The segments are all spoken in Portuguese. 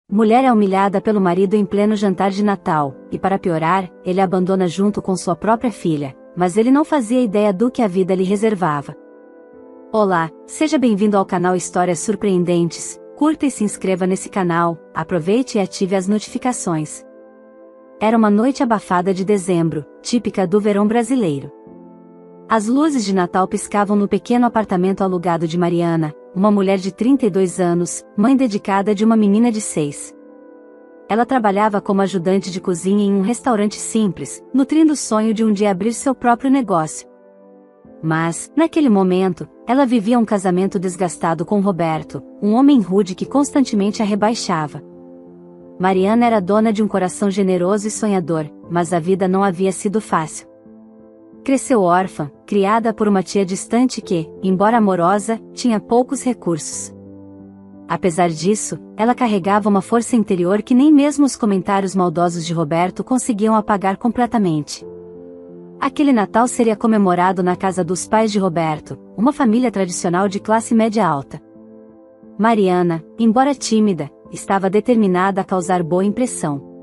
Mulher é humilhada pelo marido em pleno jantar de Natal, e para piorar, ele a abandona junto com sua própria filha, mas ele não fazia ideia do que a vida lhe reservava. Olá, seja bem-vindo ao canal Histórias Surpreendentes, curta e se inscreva nesse canal, aproveite e ative as notificações. Era uma noite abafada de dezembro, típica do verão brasileiro. As luzes de Natal piscavam no pequeno apartamento alugado de Mariana, uma mulher de 32 anos, mãe dedicada de uma menina de 6. Ela trabalhava como ajudante de cozinha em um restaurante simples, nutrindo o sonho de um dia abrir seu próprio negócio. Mas, naquele momento, ela vivia um casamento desgastado com Roberto, um homem rude que constantemente a rebaixava. Mariana era dona de um coração generoso e sonhador, mas a vida não havia sido fácil. Cresceu órfã, criada por uma tia distante que, embora amorosa, tinha poucos recursos. Apesar disso, ela carregava uma força interior que nem mesmo os comentários maldosos de Roberto conseguiam apagar completamente. Aquele Natal seria comemorado na casa dos pais de Roberto, uma família tradicional de classe média alta. Mariana, embora tímida, estava determinada a causar boa impressão.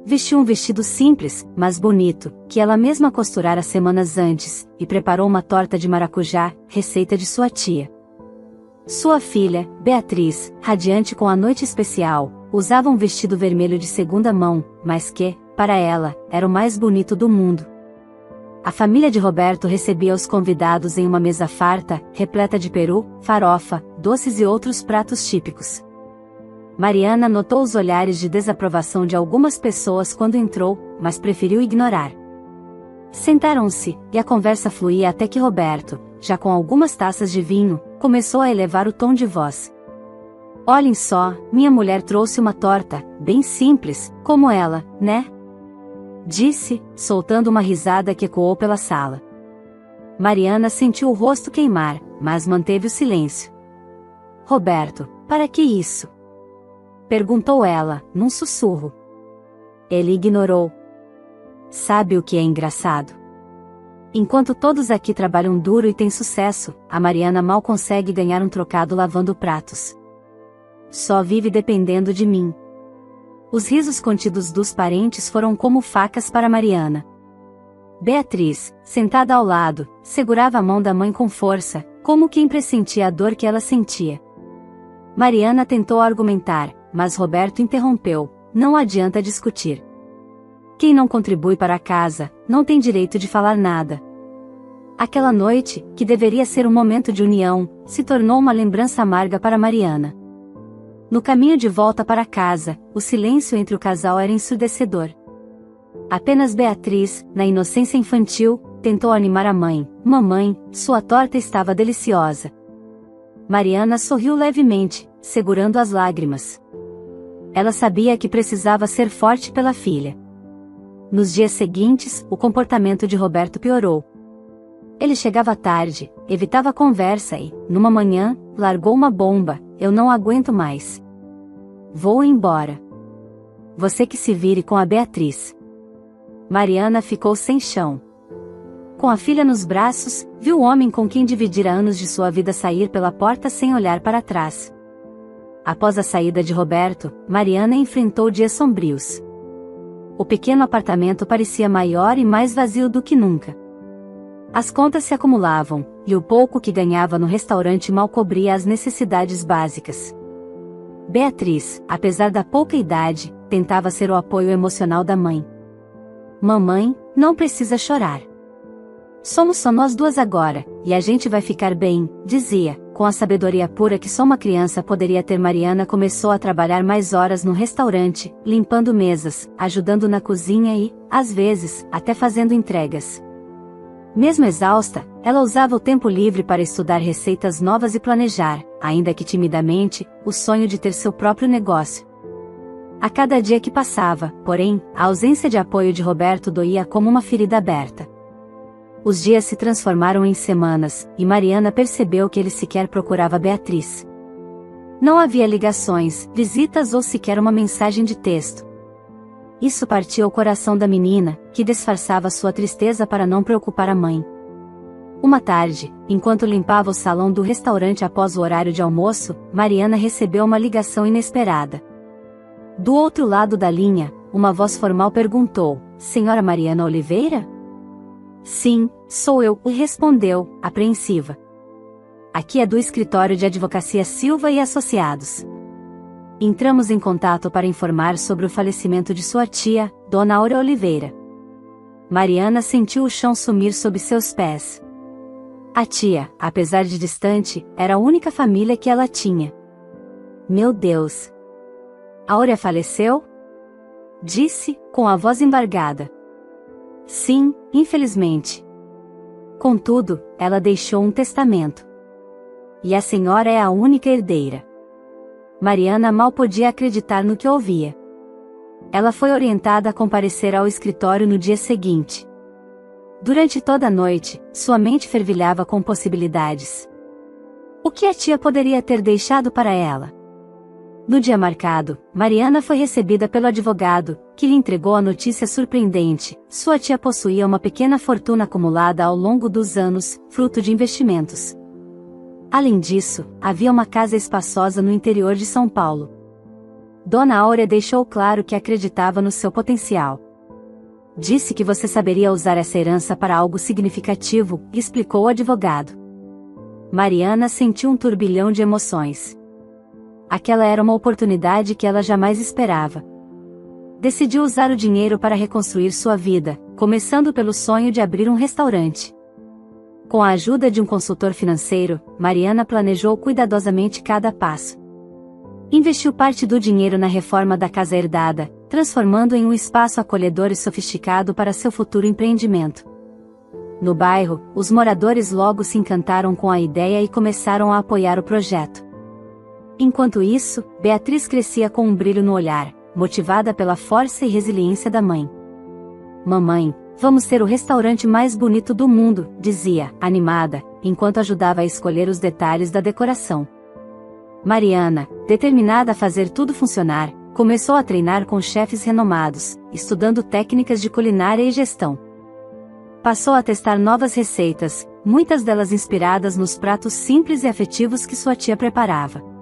Vestiu um vestido simples, mas bonito, que ela mesma costurara semanas antes, e preparou uma torta de maracujá, receita de sua tia. Sua filha, Beatriz, radiante com a noite especial, usava um vestido vermelho de segunda mão, mas que, para ela, era o mais bonito do mundo. A família de Roberto recebia os convidados em uma mesa farta, repleta de peru, farofa, doces e outros pratos típicos. Mariana notou os olhares de desaprovação de algumas pessoas quando entrou, mas preferiu ignorar. Sentaram-se, e a conversa fluía até que Roberto, já com algumas taças de vinho, começou a elevar o tom de voz. Olhem só, minha mulher trouxe uma torta, bem simples, como ela, né? Disse, soltando uma risada que ecoou pela sala. Mariana sentiu o rosto queimar, mas manteve o silêncio. Roberto, para que isso? Perguntou ela, num sussurro. Ele ignorou. Sabe o que é engraçado? Enquanto todos aqui trabalham duro e têm sucesso, a Mariana mal consegue ganhar um trocado lavando pratos. Só vive dependendo de mim. Os risos contidos dos parentes foram como facas para Mariana. Beatriz, sentada ao lado, segurava a mão da mãe com força, como quem pressentia a dor que ela sentia. Mariana tentou argumentar, mas Roberto interrompeu, não adianta discutir. Quem não contribui para a casa, não tem direito de falar nada. Aquela noite, que deveria ser um momento de união, se tornou uma lembrança amarga para Mariana. No caminho de volta para casa, o silêncio entre o casal era ensurdecedor. Apenas Beatriz, na inocência infantil, tentou animar a mãe. Mamãe, sua torta estava deliciosa. Mariana sorriu levemente, segurando as lágrimas. Ela sabia que precisava ser forte pela filha. Nos dias seguintes, o comportamento de Roberto piorou. Ele chegava tarde, evitava a conversa e, numa manhã, largou uma bomba: eu não aguento mais. Vou embora. Você que se vire com a Beatriz. Mariana ficou sem chão. Com a filha nos braços, viu o homem com quem dividira anos de sua vida sair pela porta sem olhar para trás. Após a saída de Roberto, Mariana enfrentou dias sombrios. O pequeno apartamento parecia maior e mais vazio do que nunca. As contas se acumulavam, e o pouco que ganhava no restaurante mal cobria as necessidades básicas. Beatriz, apesar da pouca idade, tentava ser o apoio emocional da mãe. Mamãe, não precisa chorar. Somos só nós duas agora, e a gente vai ficar bem, dizia, com a sabedoria pura que só uma criança poderia ter. Mariana começou a trabalhar mais horas no restaurante, limpando mesas, ajudando na cozinha e, às vezes, até fazendo entregas. Mesmo exausta, ela usava o tempo livre para estudar receitas novas e planejar, ainda que timidamente, o sonho de ter seu próprio negócio. A cada dia que passava, porém, a ausência de apoio de Roberto doía como uma ferida aberta. Os dias se transformaram em semanas, e Mariana percebeu que ele sequer procurava Beatriz. Não havia ligações, visitas ou sequer uma mensagem de texto. Isso partia o coração da menina, que disfarçava sua tristeza para não preocupar a mãe. Uma tarde, enquanto limpava o salão do restaurante após o horário de almoço, Mariana recebeu uma ligação inesperada. Do outro lado da linha, uma voz formal perguntou: Senhora Mariana Oliveira? Sim, sou eu, respondeu, apreensiva. Aqui é do escritório de advocacia Silva e Associados. Entramos em contato para informar sobre o falecimento de sua tia, Dona Áurea Oliveira. Mariana sentiu o chão sumir sob seus pés. A tia, apesar de distante, era a única família que ela tinha. Meu Deus! Áurea faleceu? Disse, com a voz embargada. Sim, infelizmente. Contudo, ela deixou um testamento. E a senhora é a única herdeira. Mariana mal podia acreditar no que ouvia. Ela foi orientada a comparecer ao escritório no dia seguinte. Durante toda a noite, sua mente fervilhava com possibilidades. O que a tia poderia ter deixado para ela? No dia marcado, Mariana foi recebida pelo advogado, que lhe entregou a notícia surpreendente: sua tia possuía uma pequena fortuna acumulada ao longo dos anos, fruto de investimentos. Além disso, havia uma casa espaçosa no interior de São Paulo. Dona Áurea deixou claro que acreditava no seu potencial. Disse que você saberia usar essa herança para algo significativo, explicou o advogado. Mariana sentiu um turbilhão de emoções. Aquela era uma oportunidade que ela jamais esperava. Decidiu usar o dinheiro para reconstruir sua vida, começando pelo sonho de abrir um restaurante. Com a ajuda de um consultor financeiro, Mariana planejou cuidadosamente cada passo. Investiu parte do dinheiro na reforma da casa herdada, transformando em um espaço acolhedor e sofisticado para seu futuro empreendimento. No bairro, os moradores logo se encantaram com a ideia e começaram a apoiar o projeto. Enquanto isso, Beatriz crescia com um brilho no olhar, motivada pela força e resiliência da mãe. Mamãe, vamos ter o restaurante mais bonito do mundo, dizia, animada, enquanto ajudava a escolher os detalhes da decoração. Mariana, determinada a fazer tudo funcionar, começou a treinar com chefes renomados, estudando técnicas de culinária e gestão. Passou a testar novas receitas, muitas delas inspiradas nos pratos simples e afetivos que sua tia preparava.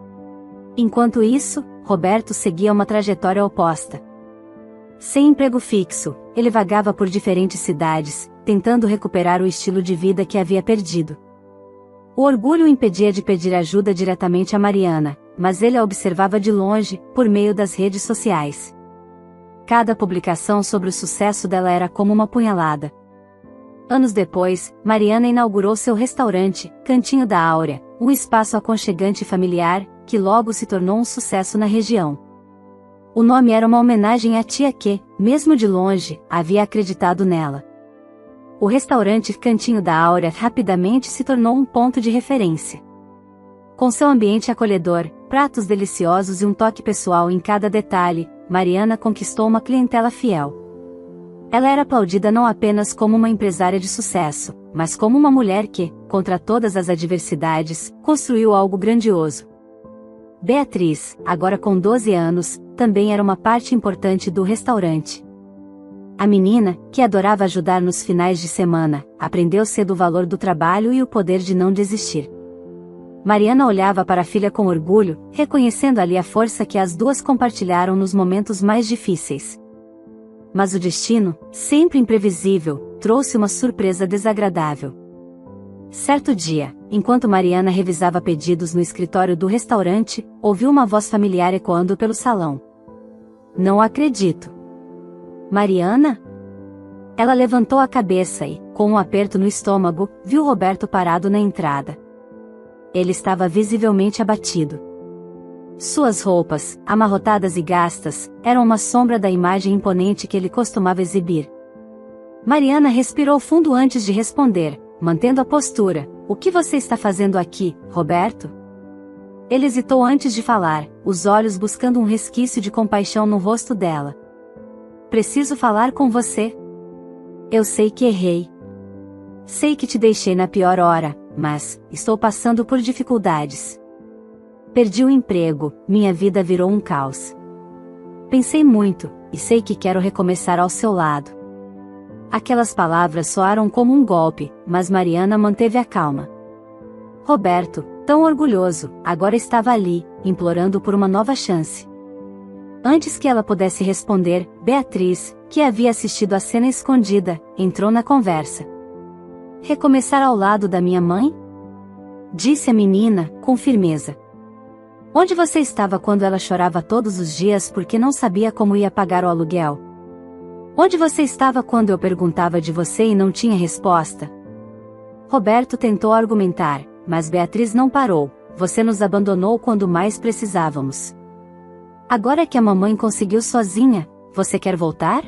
Enquanto isso, Roberto seguia uma trajetória oposta. Sem emprego fixo, ele vagava por diferentes cidades, tentando recuperar o estilo de vida que havia perdido. O orgulho o impedia de pedir ajuda diretamente a Mariana, mas ele a observava de longe, por meio das redes sociais. Cada publicação sobre o sucesso dela era como uma punhalada. Anos depois, Mariana inaugurou seu restaurante, Cantinho da Áurea, um espaço aconchegante e familiar, que logo se tornou um sucesso na região. O nome era uma homenagem à tia que, mesmo de longe, havia acreditado nela. O restaurante Cantinho da Áurea rapidamente se tornou um ponto de referência. Com seu ambiente acolhedor, pratos deliciosos e um toque pessoal em cada detalhe, Mariana conquistou uma clientela fiel. Ela era aplaudida não apenas como uma empresária de sucesso, mas como uma mulher que, contra todas as adversidades, construiu algo grandioso. Beatriz, agora com 12 anos, também era uma parte importante do restaurante. A menina, que adorava ajudar nos finais de semana, aprendeu cedo o valor do trabalho e o poder de não desistir. Mariana olhava para a filha com orgulho, reconhecendo ali a força que as duas compartilharam nos momentos mais difíceis. Mas o destino, sempre imprevisível, trouxe uma surpresa desagradável. Certo dia, enquanto Mariana revisava pedidos no escritório do restaurante, ouviu uma voz familiar ecoando pelo salão. Não acredito. Mariana? Ela levantou a cabeça e, com um aperto no estômago, viu Roberto parado na entrada. Ele estava visivelmente abatido. Suas roupas, amarrotadas e gastas, eram uma sombra da imagem imponente que ele costumava exibir. Mariana respirou fundo antes de responder, mantendo a postura. O que você está fazendo aqui, Roberto? Ele hesitou antes de falar, os olhos buscando um resquício de compaixão no rosto dela. Preciso falar com você. Eu sei que errei. Sei que te deixei na pior hora, mas estou passando por dificuldades. Perdi o emprego, minha vida virou um caos. Pensei muito, e sei que quero recomeçar ao seu lado. Aquelas palavras soaram como um golpe, mas Mariana manteve a calma. Roberto, tão orgulhoso, agora estava ali, implorando por uma nova chance. Antes que ela pudesse responder, Beatriz, que havia assistido a cena escondida, entrou na conversa. Recomeçar ao lado da minha mãe? Disse a menina, com firmeza. Onde você estava quando ela chorava todos os dias porque não sabia como ia pagar o aluguel? Onde você estava quando eu perguntava de você e não tinha resposta? Roberto tentou argumentar, mas Beatriz não parou. Você nos abandonou quando mais precisávamos. Agora que a mamãe conseguiu sozinha, você quer voltar?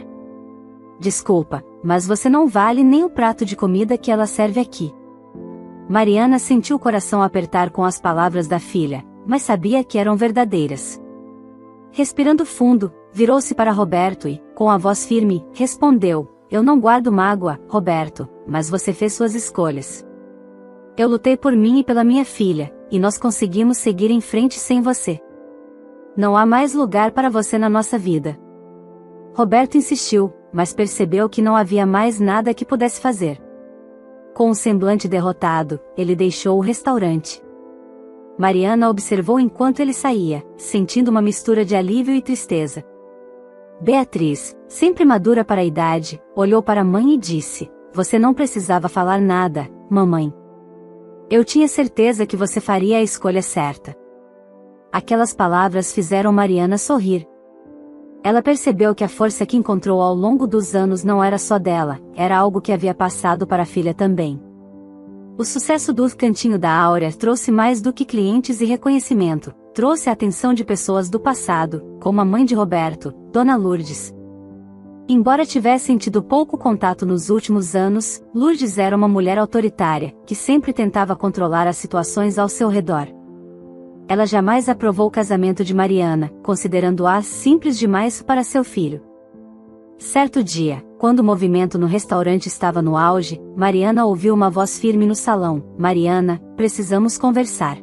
Desculpa, mas você não vale nem o prato de comida que ela serve aqui. Mariana sentiu o coração apertar com as palavras da filha, mas sabia que eram verdadeiras. Respirando fundo, virou-se para Roberto e, com a voz firme, respondeu: Eu não guardo mágoa, Roberto, mas você fez suas escolhas. Eu lutei por mim e pela minha filha, e nós conseguimos seguir em frente sem você. Não há mais lugar para você na nossa vida. Roberto insistiu, mas percebeu que não havia mais nada que pudesse fazer. Com um semblante derrotado, ele deixou o restaurante. Mariana observou enquanto ele saía, sentindo uma mistura de alívio e tristeza. Beatriz, sempre madura para a idade, olhou para a mãe e disse: Você não precisava falar nada, mamãe. Eu tinha certeza que você faria a escolha certa. Aquelas palavras fizeram Mariana sorrir. Ela percebeu que a força que encontrou ao longo dos anos não era só dela, era algo que havia passado para a filha também. O sucesso do Cantinho da Áurea trouxe mais do que clientes e reconhecimento, trouxe a atenção de pessoas do passado, como a mãe de Roberto, Dona Lourdes. Embora tivessem tido pouco contato nos últimos anos, Lourdes era uma mulher autoritária, que sempre tentava controlar as situações ao seu redor. Ela jamais aprovou o casamento de Mariana, considerando-a simples demais para seu filho. Certo dia, quando o movimento no restaurante estava no auge, Mariana ouviu uma voz firme no salão: Mariana, precisamos conversar.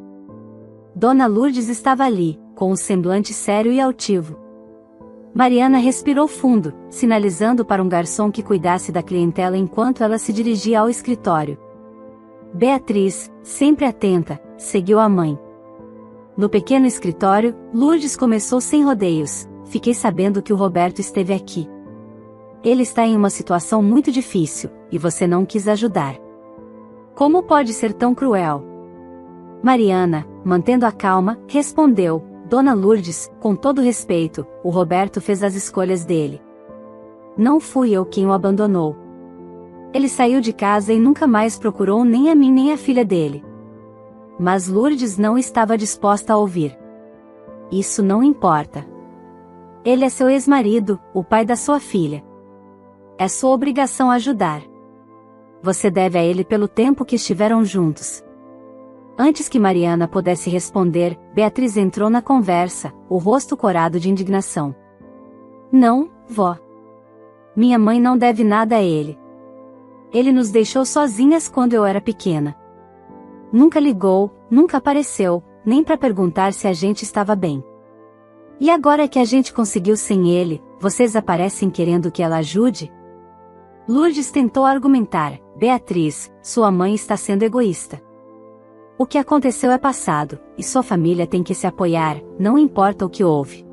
Dona Lourdes estava ali, com um semblante sério e altivo. Mariana respirou fundo, sinalizando para um garçom que cuidasse da clientela enquanto ela se dirigia ao escritório. Beatriz, sempre atenta, seguiu a mãe. No pequeno escritório, Lourdes começou sem rodeios: Fiquei sabendo que o Roberto esteve aqui. Ele está em uma situação muito difícil, e você não quis ajudar. Como pode ser tão cruel? Mariana, mantendo a calma, respondeu: Dona Lourdes, com todo respeito, o Roberto fez as escolhas dele. Não fui eu quem o abandonou. Ele saiu de casa e nunca mais procurou nem a mim nem a filha dele. Mas Lourdes não estava disposta a ouvir. Isso não importa. Ele é seu ex-marido, o pai da sua filha. É sua obrigação ajudar. Você deve a ele pelo tempo que estiveram juntos. Antes que Mariana pudesse responder, Beatriz entrou na conversa, o rosto corado de indignação. Não, vó. Minha mãe não deve nada a ele. Ele nos deixou sozinhas quando eu era pequena. Nunca ligou, nunca apareceu, nem para perguntar se a gente estava bem. E agora que a gente conseguiu sem ele, vocês aparecem querendo que ela ajude? Lourdes tentou argumentar: Beatriz, sua mãe está sendo egoísta. O que aconteceu é passado, e sua família tem que se apoiar, não importa o que houve.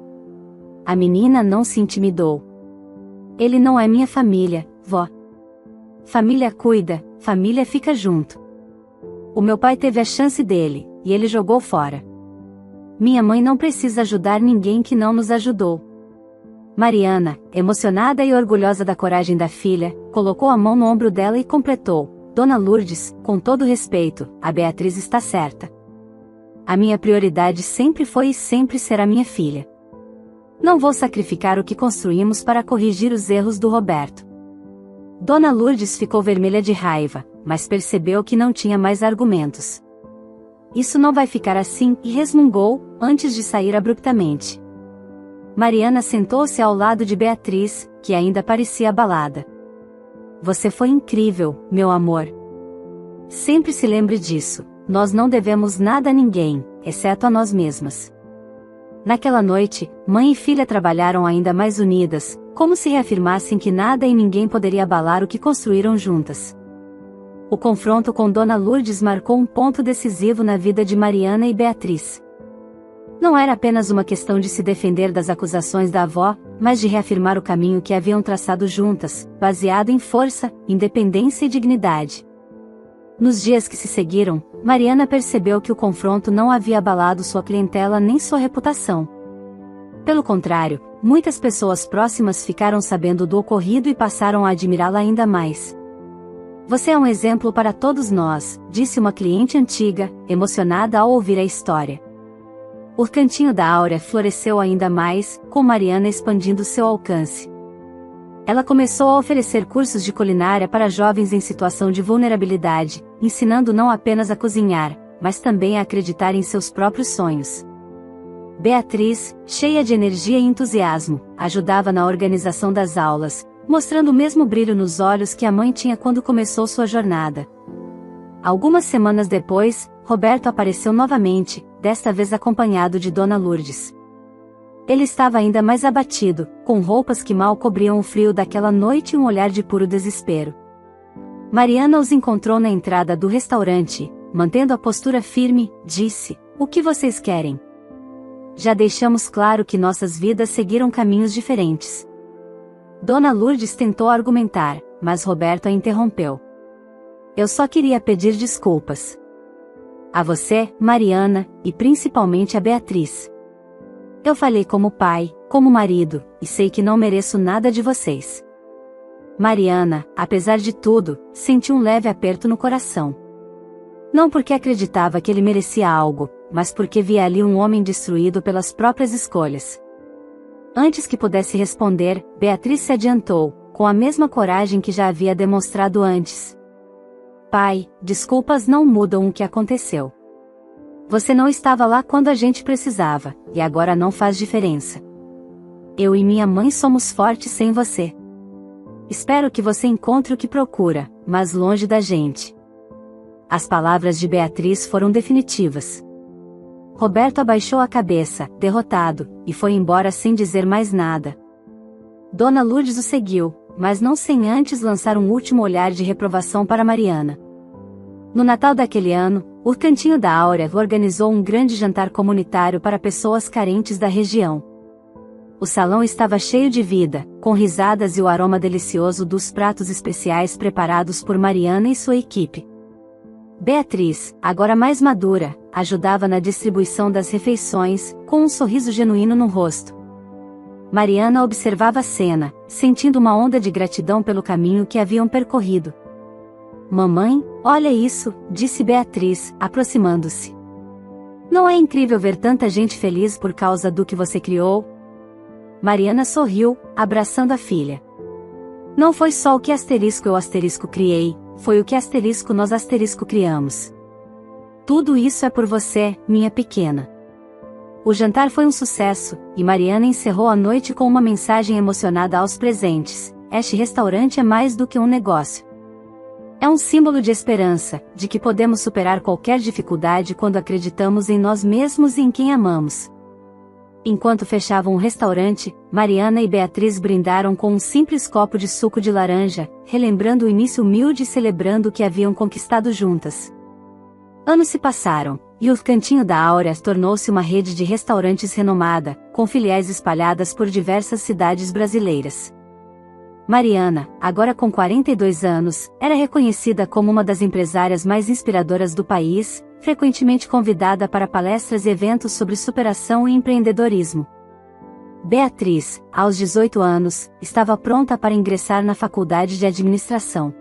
A menina não se intimidou. Ele não é minha família, vó. Família cuida, família fica junto. O meu pai teve a chance dele, e ele jogou fora. Minha mãe não precisa ajudar ninguém que não nos ajudou. Mariana, emocionada e orgulhosa da coragem da filha, colocou a mão no ombro dela e completou: Dona Lourdes, com todo respeito, a Beatriz está certa. A minha prioridade sempre foi e sempre será minha filha. Não vou sacrificar o que construímos para corrigir os erros do Roberto. Dona Lourdes ficou vermelha de raiva, mas percebeu que não tinha mais argumentos. Isso não vai ficar assim, e resmungou, antes de sair abruptamente. Mariana sentou-se ao lado de Beatriz, que ainda parecia abalada. Você foi incrível, meu amor. Sempre se lembre disso, nós não devemos nada a ninguém, exceto a nós mesmas. Naquela noite, mãe e filha trabalharam ainda mais unidas, como se reafirmassem que nada e ninguém poderia abalar o que construíram juntas. O confronto com Dona Lourdes marcou um ponto decisivo na vida de Mariana e Beatriz. Não era apenas uma questão de se defender das acusações da avó, mas de reafirmar o caminho que haviam traçado juntas, baseado em força, independência e dignidade. Nos dias que se seguiram, Mariana percebeu que o confronto não havia abalado sua clientela nem sua reputação. Pelo contrário, muitas pessoas próximas ficaram sabendo do ocorrido e passaram a admirá-la ainda mais. "Você é um exemplo para todos nós", disse uma cliente antiga, emocionada ao ouvir a história. O Cantinho da Áurea floresceu ainda mais, com Mariana expandindo seu alcance. Ela começou a oferecer cursos de culinária para jovens em situação de vulnerabilidade, ensinando não apenas a cozinhar, mas também a acreditar em seus próprios sonhos. Beatriz, cheia de energia e entusiasmo, ajudava na organização das aulas, mostrando o mesmo brilho nos olhos que a mãe tinha quando começou sua jornada. Algumas semanas depois, Roberto apareceu novamente, desta vez acompanhado de Dona Lourdes. Ele estava ainda mais abatido, com roupas que mal cobriam o frio daquela noite e um olhar de puro desespero. Mariana os encontrou na entrada do restaurante, mantendo a postura firme, disse: "O que vocês querem?" "Já deixamos claro que nossas vidas seguiram caminhos diferentes." Dona Lourdes tentou argumentar, mas Roberto a interrompeu. "Eu só queria pedir desculpas. A você, Mariana, e principalmente a Beatriz. Eu falei como pai, como marido, e sei que não mereço nada de vocês." Mariana, apesar de tudo, sentiu um leve aperto no coração. Não porque acreditava que ele merecia algo, mas porque via ali um homem destruído pelas próprias escolhas. Antes que pudesse responder, Beatriz se adiantou, com a mesma coragem que já havia demonstrado antes. "Pai, desculpas não mudam o que aconteceu. Você não estava lá quando a gente precisava, e agora não faz diferença. Eu e minha mãe somos fortes sem você. Espero que você encontre o que procura, mas longe da gente." As palavras de Beatriz foram definitivas. Roberto abaixou a cabeça, derrotado, e foi embora sem dizer mais nada. Dona Lourdes o seguiu, mas não sem antes lançar um último olhar de reprovação para Mariana. No Natal daquele ano, o Cantinho da Áurea organizou um grande jantar comunitário para pessoas carentes da região. O salão estava cheio de vida, com risadas e o aroma delicioso dos pratos especiais preparados por Mariana e sua equipe. Beatriz, agora mais madura, ajudava na distribuição das refeições, com um sorriso genuíno no rosto. Mariana observava a cena, sentindo uma onda de gratidão pelo caminho que haviam percorrido. "Mamãe, olha isso", disse Beatriz, aproximando-se. "Não é incrível ver tanta gente feliz por causa do que você criou?" Mariana sorriu, abraçando a filha. "Não foi só o que eu criei, foi o que nós criamos. Tudo isso é por você, minha pequena." O jantar foi um sucesso, e Mariana encerrou a noite com uma mensagem emocionada aos presentes: "Este restaurante é mais do que um negócio. É um símbolo de esperança, de que podemos superar qualquer dificuldade quando acreditamos em nós mesmos e em quem amamos." Enquanto fechavam o restaurante, Mariana e Beatriz brindaram com um simples copo de suco de laranja, relembrando o início humilde e celebrando o que haviam conquistado juntas. Anos se passaram, e o Cantinho da Áurea tornou-se uma rede de restaurantes renomada, com filiais espalhadas por diversas cidades brasileiras. Mariana, agora com 42 anos, era reconhecida como uma das empresárias mais inspiradoras do país, frequentemente convidada para palestras e eventos sobre superação e empreendedorismo. Beatriz, aos 18 anos, estava pronta para ingressar na faculdade de administração.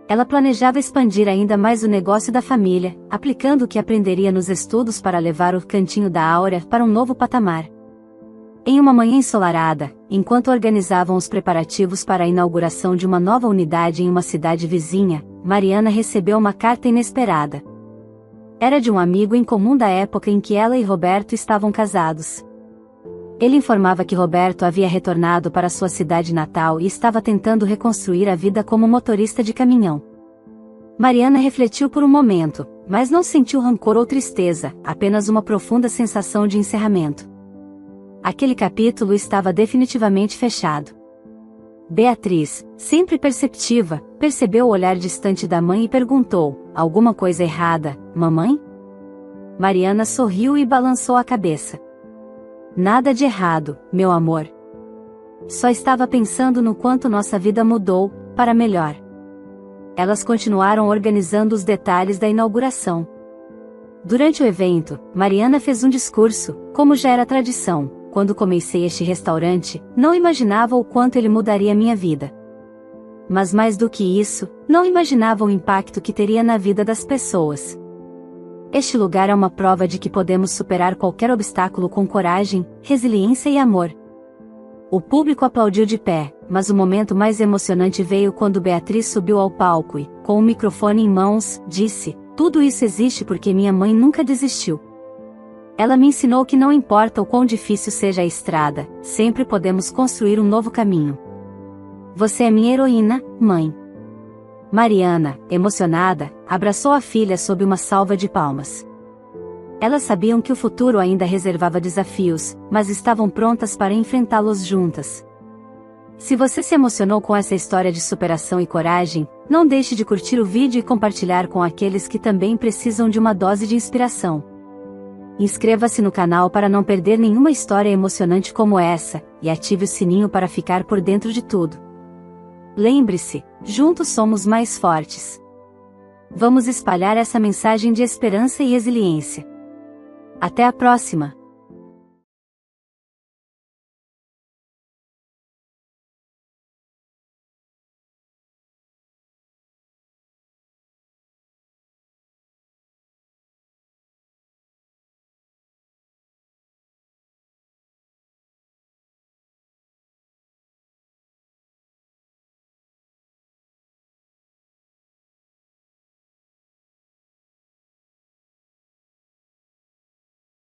Ela planejava expandir ainda mais o negócio da família, aplicando o que aprenderia nos estudos para levar o Cantinho da Áurea para um novo patamar. Em uma manhã ensolarada, enquanto organizavam os preparativos para a inauguração de uma nova unidade em uma cidade vizinha, Mariana recebeu uma carta inesperada. Era de um amigo em comum da época em que ela e Roberto estavam casados. Ele informava que Roberto havia retornado para sua cidade natal e estava tentando reconstruir a vida como motorista de caminhão. Mariana refletiu por um momento, mas não sentiu rancor ou tristeza, apenas uma profunda sensação de encerramento. Aquele capítulo estava definitivamente fechado. Beatriz, sempre perceptiva, percebeu o olhar distante da mãe e perguntou: "Alguma coisa errada, mamãe?" Mariana sorriu e balançou a cabeça. Nada de errado, meu amor. Só estava pensando no quanto nossa vida mudou, para melhor. Elas continuaram organizando os detalhes da inauguração. Durante o evento, Mariana fez um discurso, como já era tradição. Quando comecei este restaurante, não imaginava o quanto ele mudaria minha vida. Mas mais do que isso, não imaginava o impacto que teria na vida das pessoas. Este lugar é uma prova de que podemos superar qualquer obstáculo com coragem, resiliência e amor. O público aplaudiu de pé, mas o momento mais emocionante veio quando Beatriz subiu ao palco e, com o microfone em mãos, disse: "Tudo isso existe porque minha mãe nunca desistiu. Ela me ensinou que não importa o quão difícil seja a estrada, sempre podemos construir um novo caminho. Você é minha heroína, mãe." Mariana, emocionada, abraçou a filha sob uma salva de palmas. Elas sabiam que o futuro ainda reservava desafios, mas estavam prontas para enfrentá-los juntas. Se você se emocionou com essa história de superação e coragem, não deixe de curtir o vídeo e compartilhar com aqueles que também precisam de uma dose de inspiração. Inscreva-se no canal para não perder nenhuma história emocionante como essa, e ative o sininho para ficar por dentro de tudo. Lembre-se, juntos somos mais fortes. Vamos espalhar essa mensagem de esperança e resiliência. Até a próxima!